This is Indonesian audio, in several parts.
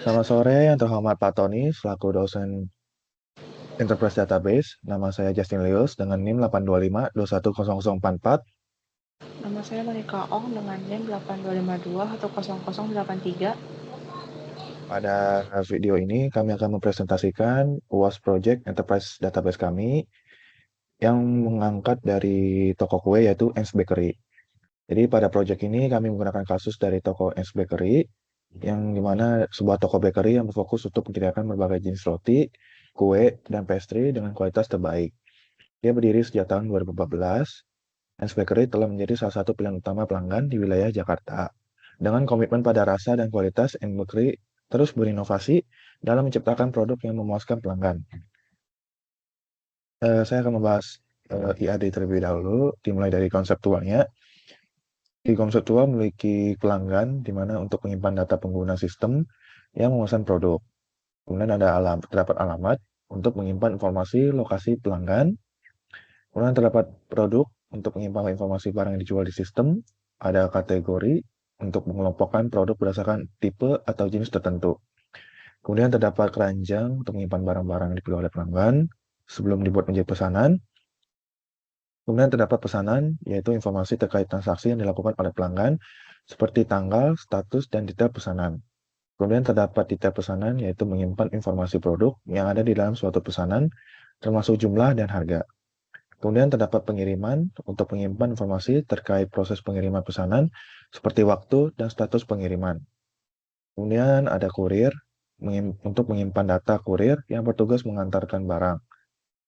Selamat sore yang terhormat Pak Tony, selaku dosen Enterprise Database. Nama saya Justin Leos dengan NIM 825-2100044. Nama saya Monica Ong dengan NIM 8252-10083. Pada video ini kami akan mempresentasikan UAS Project Enterprise Database kami yang mengangkat dari toko kue yaitu Ens Bakery. Jadi pada project ini kami menggunakan kasus dari toko Ens Bakery yang dimana sebuah toko bakery yang berfokus untuk menyediakan berbagai jenis roti, kue, dan pastry dengan kualitas terbaik. Dia berdiri sejak tahun 2014. Ens Bakery telah menjadi salah satu pilihan utama pelanggan di wilayah Jakarta. Dengan komitmen pada rasa dan kualitas, Ens Bakery terus berinovasi dalam menciptakan produk yang memuaskan pelanggan. Saya akan membahas IAD terlebih dahulu, dimulai dari konseptualnya. Di konseptual memiliki pelanggan, di mana untuk menyimpan data pengguna sistem yang memesan produk. Kemudian terdapat alamat untuk menyimpan informasi lokasi pelanggan. Kemudian terdapat produk untuk menyimpan informasi barang yang dijual di sistem. Ada kategori untuk mengelompokkan produk berdasarkan tipe atau jenis tertentu. Kemudian terdapat keranjang untuk menyimpan barang-barang yang dipilih oleh pelanggan sebelum dibuat menjadi pesanan. Kemudian terdapat pesanan, yaitu informasi terkait transaksi yang dilakukan oleh pelanggan, seperti tanggal, status, dan detail pesanan. Kemudian terdapat detail pesanan, yaitu menyimpan informasi produk yang ada di dalam suatu pesanan, termasuk jumlah dan harga. Kemudian terdapat pengiriman untuk menyimpan informasi terkait proses pengiriman pesanan, seperti waktu dan status pengiriman. Kemudian ada kurir untuk menyimpan data kurir yang bertugas mengantarkan barang.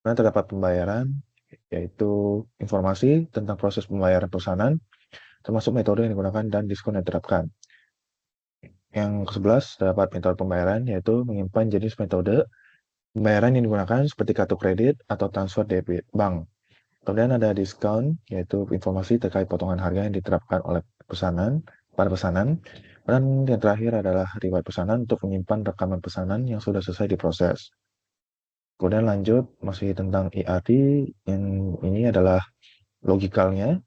Kemudian terdapat pembayaran, yaitu informasi tentang proses pembayaran pesanan, termasuk metode yang digunakan dan diskon yang diterapkan. Yang ke-11 terdapat metode pembayaran, yaitu menyimpan jenis metode pembayaran yang digunakan seperti kartu kredit atau transfer debit bank. Kemudian ada diskon, yaitu informasi terkait potongan harga yang diterapkan oleh pada pesanan. Dan yang terakhir adalah riwayat pesanan untuk menyimpan rekaman pesanan yang sudah selesai diproses. Kemudian lanjut, masih tentang ERD, yang ini adalah logikalnya,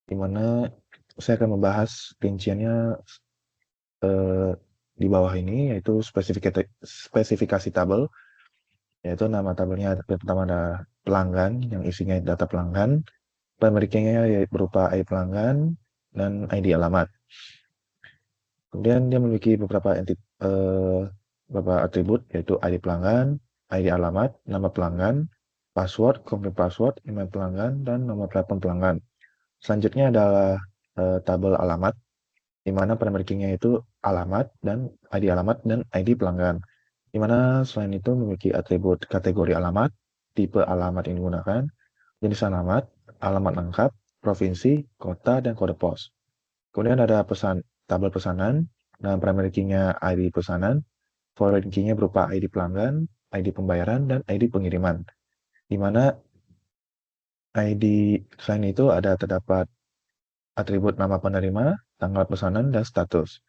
di mana saya akan membahas rinciannya di bawah ini, yaitu spesifikasi tabel, yaitu nama tabelnya pertama ada pelanggan, yang isinya data pelanggan, pemeriksaannya berupa ID pelanggan dan ID alamat. Kemudian dia memiliki beberapa atribut, yaitu ID pelanggan, ID alamat, nama pelanggan, password, confirm password, email pelanggan, dan nomor telepon pelanggan. Selanjutnya adalah tabel alamat, di mana pemeriksaannya itu alamat dan ID pelanggan. Di mana selain itu memiliki atribut kategori alamat, tipe alamat yang digunakan, jenis alamat, alamat lengkap, provinsi, kota, dan kode pos. Kemudian ada tabel pesanan, dan primary key-nya ID pesanan, foreign key-nya berupa ID pelanggan, ID pembayaran, dan ID pengiriman. Di mana ID selain itu terdapat atribut nama penerima, tanggal pesanan, dan status.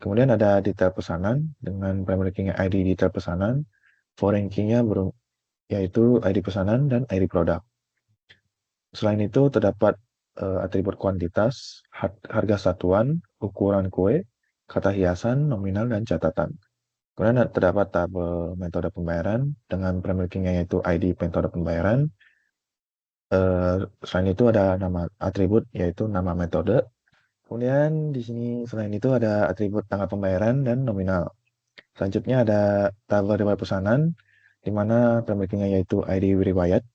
Kemudian ada detail pesanan dengan primary key-nya ID detail pesanan, foreign key-nya yaitu ID pesanan dan ID produk. Selain itu terdapat atribut kuantitas, harga satuan, ukuran kue, kata hiasan, nominal, dan catatan. Kemudian terdapat tabel metode pembayaran dengan primary key-nya yaitu ID metode pembayaran. Selain itu ada nama atribut yaitu nama metode. Kemudian di sini selain itu ada atribut tanggal pembayaran dan nominal. Selanjutnya ada tabel riwayat pesanan, di mana primary key-nya yaitu ID riwayat,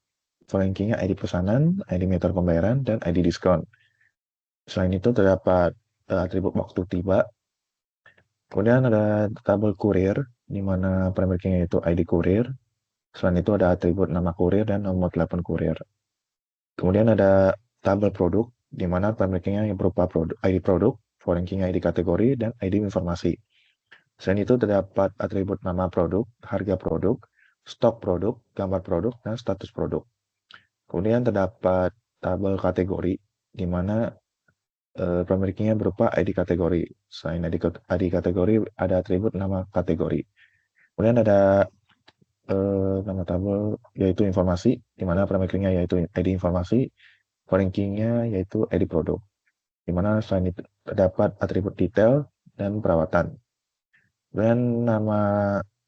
foreign key-nya ID pesanan, ID metode pembayaran, dan ID diskon. Selain itu terdapat atribut waktu tiba. Kemudian ada tabel kurir, di mana primary key-nya yaitu ID kurir. Selain itu ada atribut nama kurir dan nomor telepon kurir. Kemudian ada tabel produk, di mana primary key-nya yang berupa ID produk, foreign key-nya ID kategori, dan ID informasi. Selain itu terdapat atribut nama produk, harga produk, stok produk, gambar produk, dan status produk. Kemudian terdapat tabel kategori, di mana primary key-nya berupa ID kategori. Selain ID kategori, ada atribut nama kategori. Kemudian ada nama tabel yaitu informasi, di mana primary key-nya yaitu ID informasi, foreign key-nya yaitu ID produk. Di mana selain itu terdapat atribut detail dan perawatan. Kemudian nama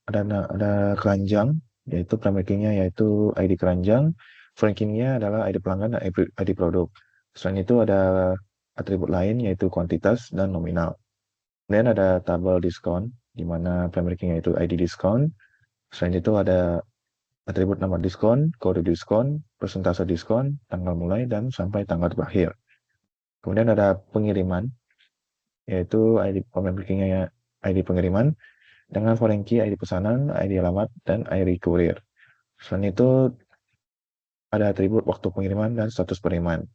ada keranjang, yaitu primary key-nya yaitu ID keranjang, foreign key-nya adalah ID pelanggan dan ID produk. Selain itu ada atribut lain yaitu kuantitas dan nominal. Kemudian ada tabel diskon, di mana primary key-nya itu ID diskon. Selain itu ada atribut nama diskon, kode diskon, persentase diskon, tanggal mulai, dan sampai tanggal berakhir. Kemudian ada pengiriman, yaitu ID primary key-nya ID pengiriman, dengan foreign key ID pesanan, ID alamat, dan ID kurir. Selain itu, ada atribut waktu pengiriman dan status pengiriman.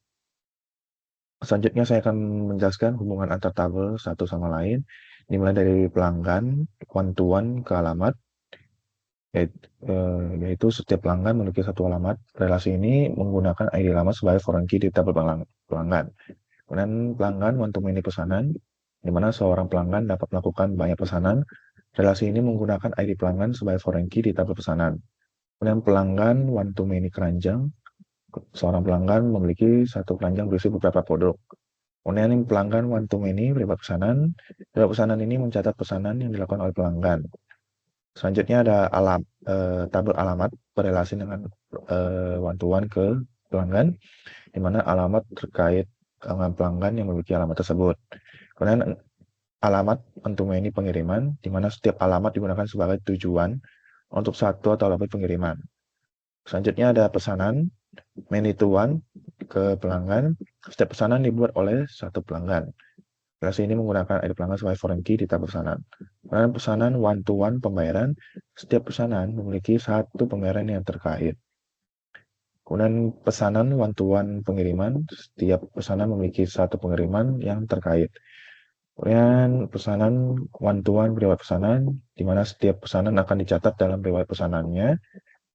Selanjutnya saya akan menjelaskan hubungan antar tabel satu sama lain, dimulai dari pelanggan, one-to-one ke alamat, yaitu setiap pelanggan memiliki satu alamat. Relasi ini menggunakan ID alamat sebagai foreign key di tabel pelanggan. Kemudian pelanggan one-to-many pesanan, di mana seorang pelanggan dapat melakukan banyak pesanan. Relasi ini menggunakan ID pelanggan sebagai foreign key di tabel pesanan. Kemudian pelanggan one-to-many keranjang, seorang pelanggan memiliki satu keranjang berisi beberapa produk. Kemudian pelanggan one-to-many riwayat pesanan. Riwayat pesanan ini mencatat pesanan yang dilakukan oleh pelanggan. Selanjutnya ada tabel alamat berrelasi dengan one-to-one ke pelanggan, di mana alamat terkait dengan pelanggan yang memiliki alamat tersebut. Kemudian alamat one-to-many pengiriman, di mana setiap alamat digunakan sebagai tujuan untuk satu atau lebih pengiriman. Selanjutnya ada pesanan many to one ke pelanggan. Setiap pesanan dibuat oleh satu pelanggan. Relasi ini menggunakan ID pelanggan sebagai foreign key di tab pesanan. Kemudian pesanan one to one pembayaran. Setiap pesanan memiliki satu pembayaran yang terkait. Kemudian pesanan one to one pengiriman. Setiap pesanan memiliki satu pengiriman yang terkait. Kemudian pesanan one to one riwayat pesanan, di mana setiap pesanan akan dicatat dalam riwayat pesanannya.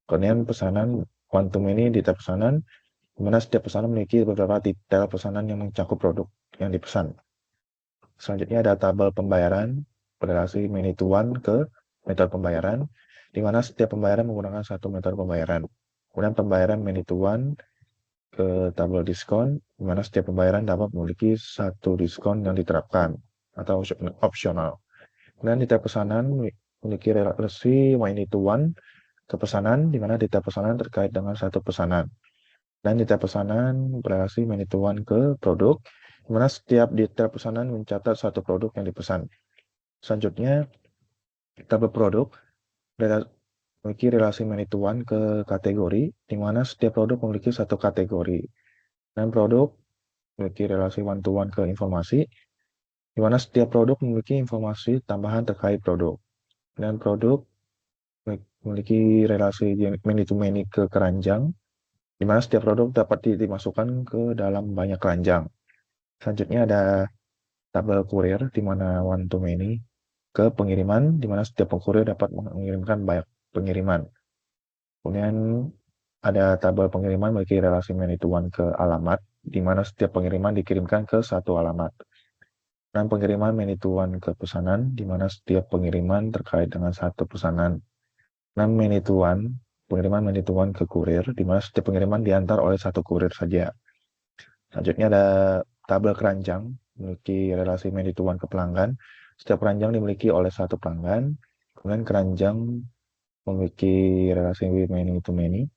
Kemudian pesanan one to many di tab pesanan, di mana setiap pesanan memiliki beberapa detail pesanan yang mencakup produk yang dipesan. Selanjutnya ada tabel pembayaran berrelasi many to one ke metode pembayaran, di mana setiap pembayaran menggunakan satu metode pembayaran. Kemudian pembayaran many to one ke tabel diskon, di mana setiap pembayaran dapat memiliki satu diskon yang diterapkan atau opsional. Kemudian di tab pesanan memiliki relasi many to one ke pesanan, di mana detail pesanan terkait dengan satu pesanan. Dan detail pesanan berrelasi many to one ke produk, di mana setiap detail pesanan mencatat satu produk yang dipesan. Selanjutnya, tabel produk memiliki relasi many to one ke kategori, di mana setiap produk memiliki satu kategori. Dan produk memiliki relasi one to one ke informasi, di mana setiap produk memiliki informasi tambahan terkait produk. Dan produk memiliki relasi many to many ke keranjang, di mana setiap produk dapat dimasukkan ke dalam banyak keranjang. Selanjutnya ada tabel kurir, di mana one to many ke pengiriman, di mana setiap pengkurir dapat mengirimkan banyak pengiriman. Kemudian ada tabel pengiriman memiliki relasi many to one ke alamat, di mana setiap pengiriman dikirimkan ke satu alamat. Dan pengiriman many to one ke pesanan, di mana setiap pengiriman terkait dengan satu pesanan. Dan pengiriman many to one ke kurir, di mana setiap pengiriman diantar oleh satu kurir saja. Selanjutnya ada tabel keranjang, memiliki relasi many to one ke pelanggan. Setiap keranjang dimiliki oleh satu pelanggan. Kemudian keranjang memiliki relasi many to many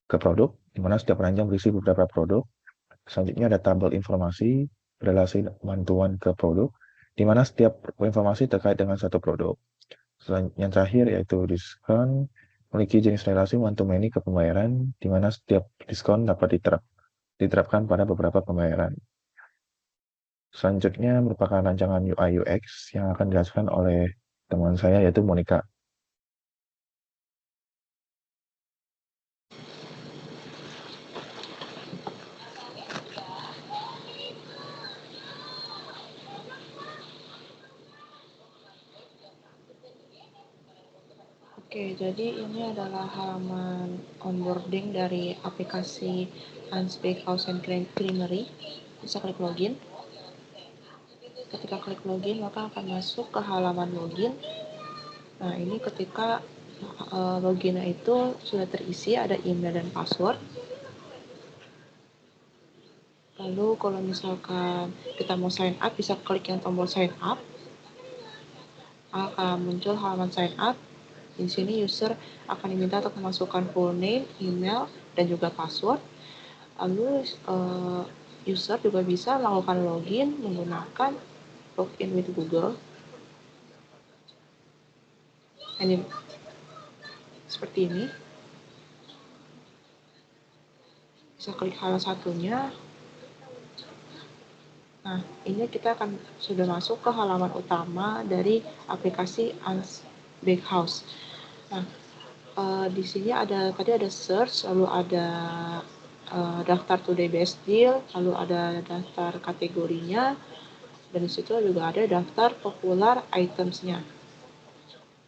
ke produk, di mana setiap keranjang berisi beberapa produk. Selanjutnya ada tabel informasi relasi one to one ke produk, di mana setiap informasi terkait dengan satu produk. Yang terakhir yaitu diskon, memiliki jenis relasi one to many ke pembayaran, di mana setiap diskon dapat diterapkan pada beberapa pembayaran. Selanjutnya merupakan rancangan UI UX yang akan dijelaskan oleh teman saya yaitu Monica. Oke, jadi ini adalah halaman onboarding dari aplikasi Anspeak House and Creamery. Bisa klik login. Ketika klik login, maka akan masuk ke halaman login. Nah, ini ketika loginnya itu sudah terisi, ada email dan password. Lalu kalau misalkan kita mau sign up, bisa klik yang tombol sign up. akan muncul halaman sign up. Di sini user akan diminta untuk memasukkan full name, email, dan juga password. Lalu user juga bisa melakukan login menggunakan login with Google. Ini seperti ini. Bisa klik salah satunya. Nah, ini kita akan sudah masuk ke halaman utama dari aplikasi Ans Bakehouse. Nah, di sini tadi ada search, lalu ada daftar today best deal, lalu ada daftar kategorinya, dan di situ juga ada daftar popular itemsnya.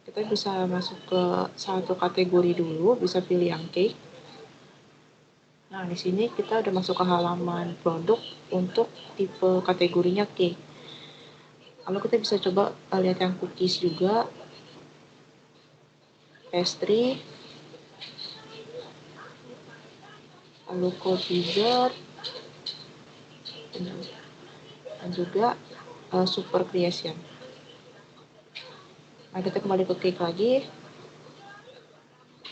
Kita bisa masuk ke satu kategori dulu, bisa pilih yang cake. Nah, di sini kita udah masuk ke halaman produk untuk tipe kategorinya cake. Lalu kita bisa coba lihat yang cookies juga, pastry, lalu cold dessert, dan juga super creation. Nah, kita kembali ke cake lagi.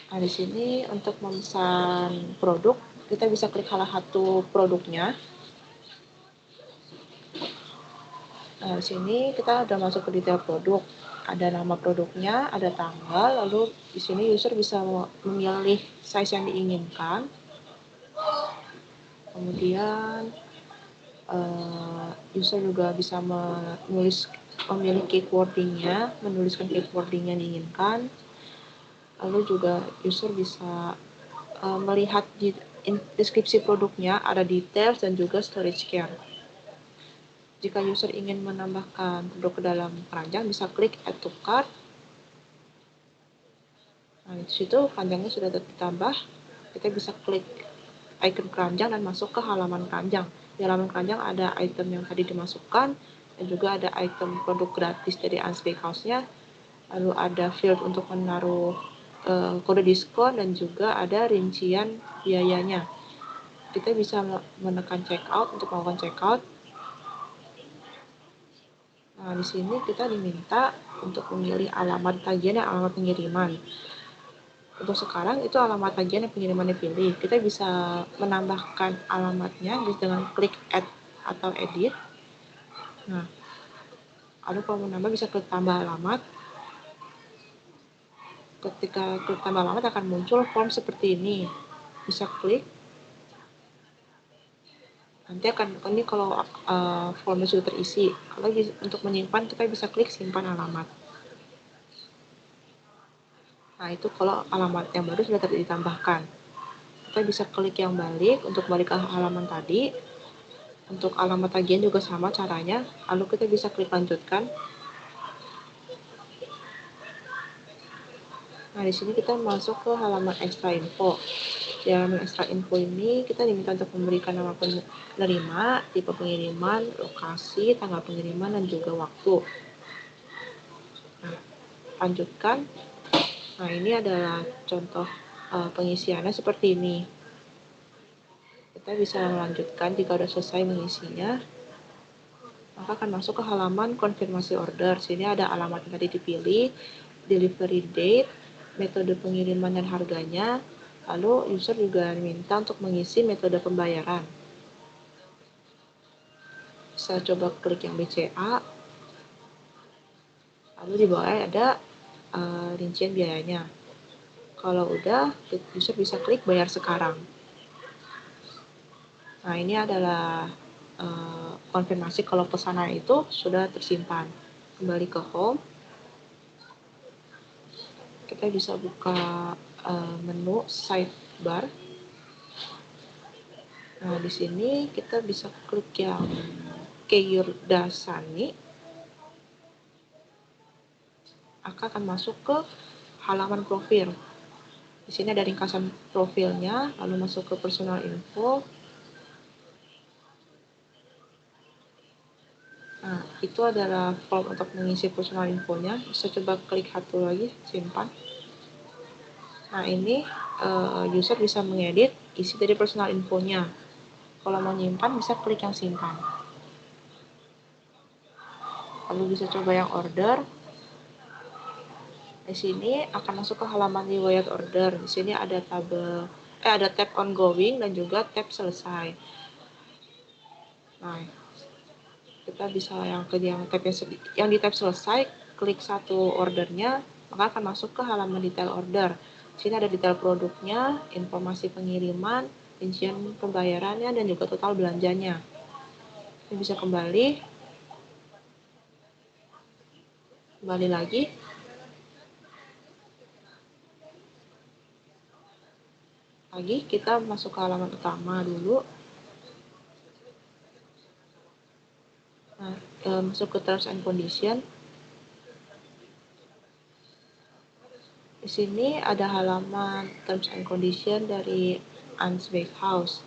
Nah, di sini untuk memesan produk, kita bisa klik salah satu produknya. Nah, di sini kita udah masuk ke detail produk. Ada nama produknya, ada tanggal, lalu di sini user bisa memilih size yang diinginkan. Kemudian user juga bisa memilih keywordingnya, menuliskan keywording yang diinginkan. Lalu juga user bisa melihat di deskripsi produknya, ada details dan juga storage care. Jika user ingin menambahkan produk ke dalam keranjang, bisa klik add to cart. Nah, di situ keranjangnya sudah ditambah. Kita bisa klik icon keranjang dan masuk ke halaman keranjang. Di halaman keranjang ada item yang tadi dimasukkan, dan juga ada item produk gratis dari Ans Bakehouse-nya. Lalu ada field untuk menaruh kode diskon dan juga ada rincian biayanya. Kita bisa menekan checkout untuk melakukan checkout. Nah, di sini kita diminta untuk memilih alamat tagihan dan alamat pengiriman. Untuk sekarang itu alamat tagihan dan pengiriman dipilih. Kita bisa menambahkan alamatnya dengan klik add atau edit. Nah, lalu kalau menambah bisa klik tambah alamat. Ketika klik tambah alamat akan muncul form seperti ini. Bisa klik. Nanti ini kalau formnya sudah terisi. Kalau untuk menyimpan kita bisa klik simpan alamat. Nah, itu kalau alamat yang baru sudah ditambahkan. Kita bisa klik yang balik untuk balik ke halaman tadi. Untuk alamat tagihan juga sama caranya. Lalu kita bisa klik lanjutkan. Nah, di sini kita masuk ke halaman extra info. Di halaman extra info ini kita diminta untuk memberikan nama penerima, tipe pengiriman, lokasi, tanggal pengiriman, dan juga waktu. Nah, lanjutkan. Nah, ini adalah contoh pengisiannya seperti ini. Kita bisa melanjutkan jika sudah selesai mengisinya. Maka akan masuk ke halaman konfirmasi order. Sini ada alamat yang tadi dipilih, delivery date, metode pengiriman dan harganya. Lalu user juga diminta untuk mengisi metode pembayaran. Bisa coba klik yang BCA. Lalu di bawah ada rincian biayanya. Kalau udah, user bisa klik bayar sekarang. Nah, ini adalah konfirmasi kalau pesanan itu sudah tersimpan. Kembali ke home. Kita bisa buka menu sidebar. Nah, di sini kita bisa klik yang Keyurdasani. Akan masuk ke halaman profil. Di sini ada ringkasan profilnya, lalu masuk ke personal info. Nah, itu adalah form untuk mengisi personal infonya. Bisa coba klik satu lagi, simpan. Nah, ini user bisa mengedit isi dari personal infonya. Kalau mau nyimpan, bisa klik yang simpan. Lalu bisa coba yang order. Di sini akan masuk ke halaman riwayat order. Di sini ada ada tab ongoing dan juga tab selesai. Nah, kita bisa yang di tab selesai, klik satu ordernya, maka akan masuk ke halaman detail order. Di sini ada detail produknya, informasi pengiriman, rincian pembayarannya, dan juga total belanjanya. Ini bisa kembali lagi. Kita masuk ke halaman utama dulu. Nah, masuk ke terms and condition. Di sini ada halaman terms and condition dari Ans Bakehouse.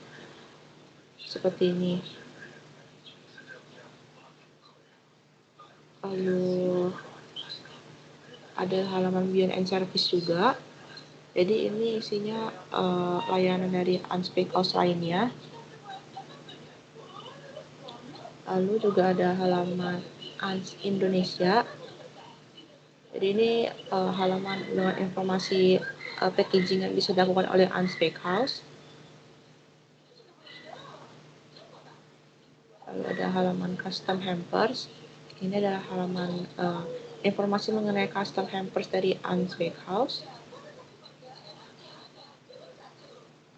Seperti ini. Lalu ada halaman beyond and service juga. Jadi ini isinya layanan dari Ans Bakehouse lainnya. Lalu juga ada halaman Ans Indonesia. Jadi ini halaman dengan informasi packaging yang bisa dilakukan oleh Ans Bakehouse. Lalu ada halaman custom hampers. Ini adalah halaman informasi mengenai custom hampers dari Ans Bakehouse.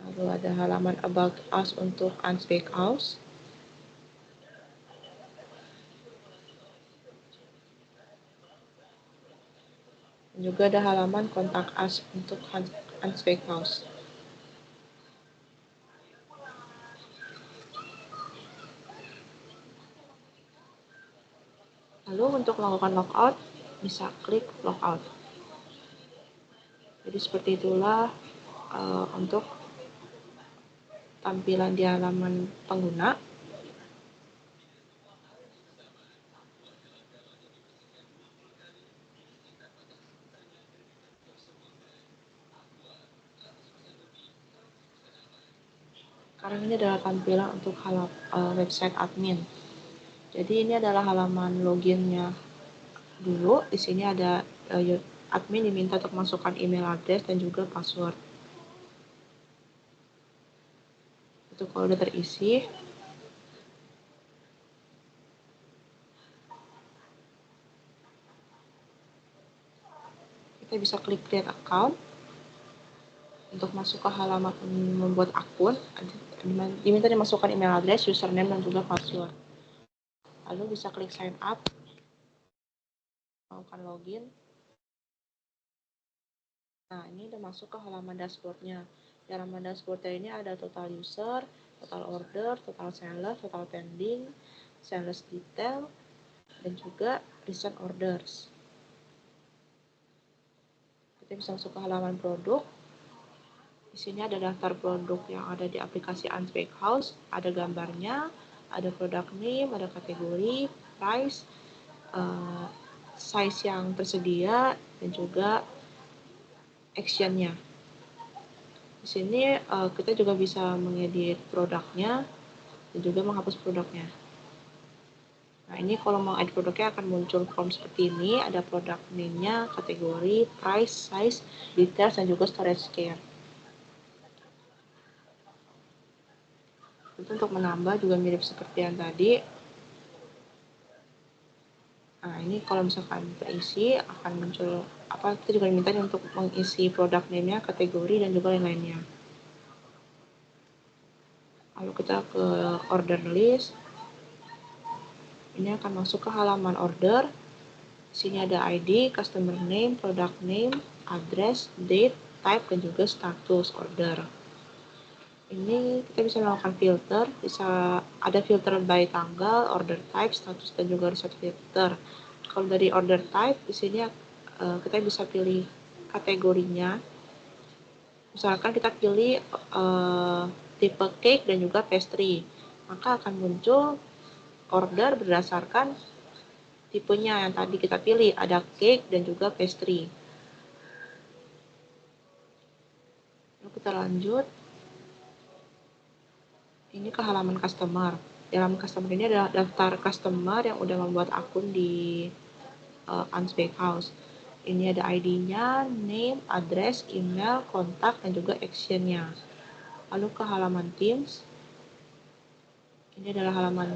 Lalu ada halaman about us untuk Ans Bakehouse. Dan juga ada halaman kontak us untuk Ans Bakehouse. Lalu untuk melakukan logout, bisa klik logout. Jadi seperti itulah untuk tampilan di halaman pengguna. Sekarang ini adalah tampilan untuk website admin. Jadi ini adalah halaman loginnya dulu. Di sini ada admin diminta untuk masukkan email address dan juga password. Itu kalau udah terisi, kita bisa klik create account untuk masuk ke halaman membuat akun. Diminta dimasukkan email address, username, dan juga password. Lalu bisa klik sign up, melakukan login. Nah, ini udah masuk ke halaman dashboardnya. Di halaman dashboardnya ini ada total user, total order, total seller, total pending, sales detail, dan juga recent orders. Kita bisa masuk ke halaman produk. Di sini ada daftar produk yang ada di aplikasi Ans Bakehouse, ada gambarnya, ada product name, ada kategori, price, size yang tersedia, dan juga actionnya. Di sini kita juga bisa mengedit produknya dan juga menghapus produknya. Nah, ini kalau mau edit produknya akan muncul form seperti ini, ada produk name-nya, kategori, price, size, details, dan juga storage care. Itu untuk menambah juga mirip seperti yang tadi. Nah, ini kalau misalkan terisi akan muncul kita juga diminta untuk mengisi produk name-nya, kategori, dan juga lain-lainnya. Lalu kita ke order list. Ini akan masuk ke halaman order. Di sini ada ID, customer name, product name, address, date, type, dan juga status order. Ini kita bisa melakukan filter, bisa ada filter by tanggal, order type, status, dan juga reset filter. Kalau dari order type, di sini kita bisa pilih kategorinya. Misalkan kita pilih tipe cake dan juga pastry, maka akan muncul order berdasarkan tipenya yang tadi kita pilih, ada cake dan juga pastry. Lalu kita lanjut. Ini ke halaman customer. Di halaman customer ini adalah daftar customer yang udah membuat akun di Ans Bakehouse. Ini ada ID-nya, name, address, email, kontak, dan juga action-nya. Lalu ke halaman Teams. Ini adalah halaman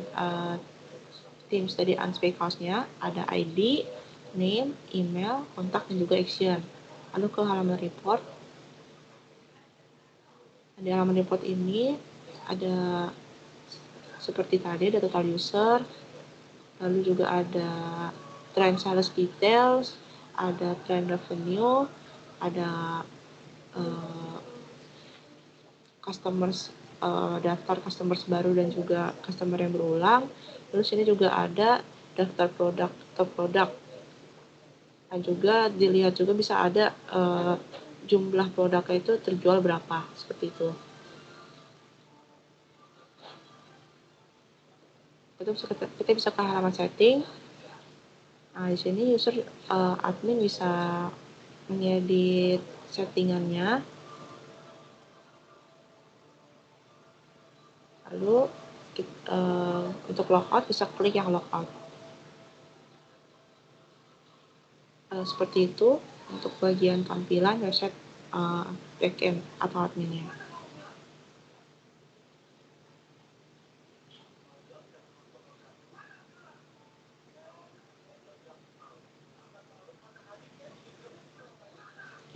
Teams dari Unspec House-nya. Ada ID, name, email, kontak, dan juga action. Lalu ke halaman report. Di halaman report ini ada seperti tadi, ada total user, lalu juga ada trend sales details, ada trend revenue, ada customers, daftar customers baru dan juga customer yang berulang. Terus ini juga ada daftar produk atau produk. Dan juga dilihat juga bisa ada jumlah produknya itu terjual berapa, seperti itu. Itu kita bisa ke halaman setting. Nah, di sini user admin bisa mengedit settingannya. Lalu untuk logout bisa klik yang logout. Seperti itu untuk bagian tampilan website backend atau adminnya.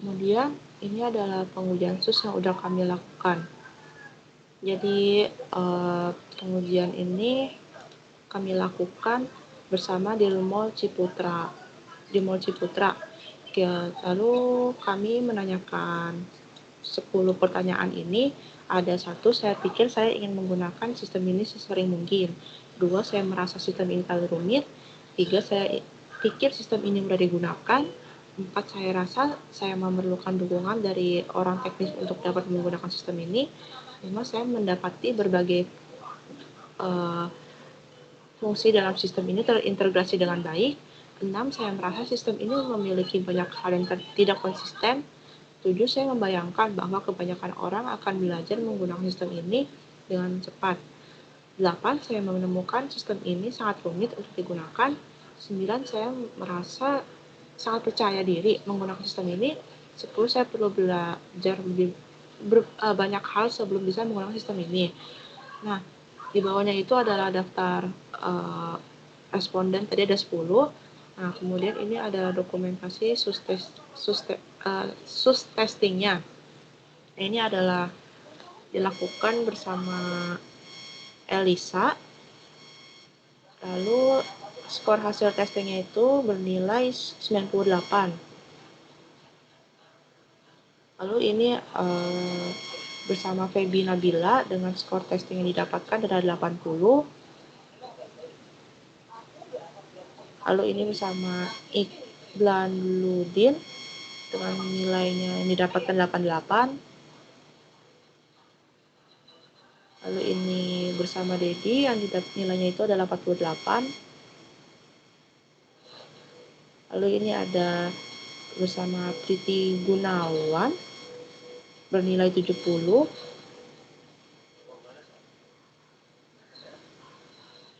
Kemudian ini adalah pengujian SUS yang sudah kami lakukan. Jadi pengujian ini kami lakukan bersama di Mall Ciputra. Lalu kami menanyakan 10 pertanyaan ini. Ada 1, saya pikir saya ingin menggunakan sistem ini sesering mungkin. 2, saya merasa sistem ini terlalu rumit. 3, saya pikir sistem ini mudah digunakan. 4, saya rasa saya memerlukan dukungan dari orang teknis untuk dapat menggunakan sistem ini. 5, saya mendapati berbagai fungsi dalam sistem ini terintegrasi dengan baik. 6, saya merasa sistem ini memiliki banyak hal yang tidak konsisten. 7, saya membayangkan bahwa kebanyakan orang akan belajar menggunakan sistem ini dengan cepat. 8, saya menemukan sistem ini sangat rumit untuk digunakan. 9, saya merasa sangat percaya diri menggunakan sistem ini. 10, saya perlu belajar banyak hal sebelum bisa menggunakan sistem ini. Nah, di bawahnya itu adalah daftar responden, tadi ada 10. Nah, kemudian ini ada dokumentasi sus testingnya. Nah, ini adalah dilakukan bersama Elisa. Lalu skor hasil testingnya itu bernilai 98. Lalu ini bersama Feby Nabila dengan skor testing yang didapatkan adalah 80. Lalu ini bersama Iqbal Ludin dengan nilainya yang didapatkan 88. Lalu ini bersama Dedi yang nilainya itu adalah 48. Lalu ini ada bersama Priti Gunawan bernilai 70.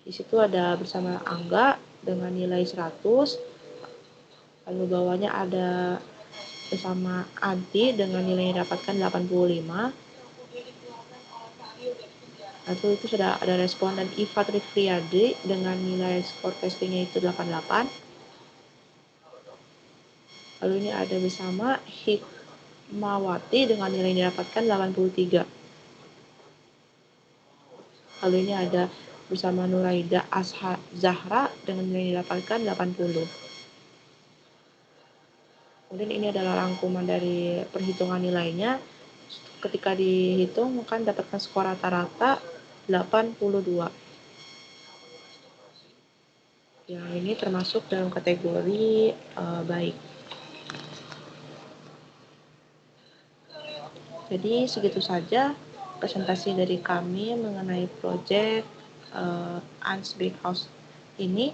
Di situ ada bersama Angga dengan nilai 100. Lalu bawahnya ada bersama Anti dengan nilai yang didapatkan 85. Lalu itu sudah ada responden Iva Trifriadi dengan nilai skor testingnya itu 88. Lalu ini ada bersama Hikmawati dengan nilai yang didapatkan 83. Lalu ini ada bersama Nuraida Zahra dengan nilai yang didapatkan 80. Kemudian ini adalah rangkuman dari perhitungan nilainya. Ketika dihitung akan dapatkan skor rata-rata 82. Yang ini termasuk dalam kategori baik. Jadi segitu saja presentasi dari kami mengenai proyek Unspec House ini.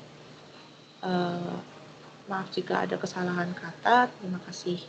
Maaf jika ada kesalahan kata. Terima kasih.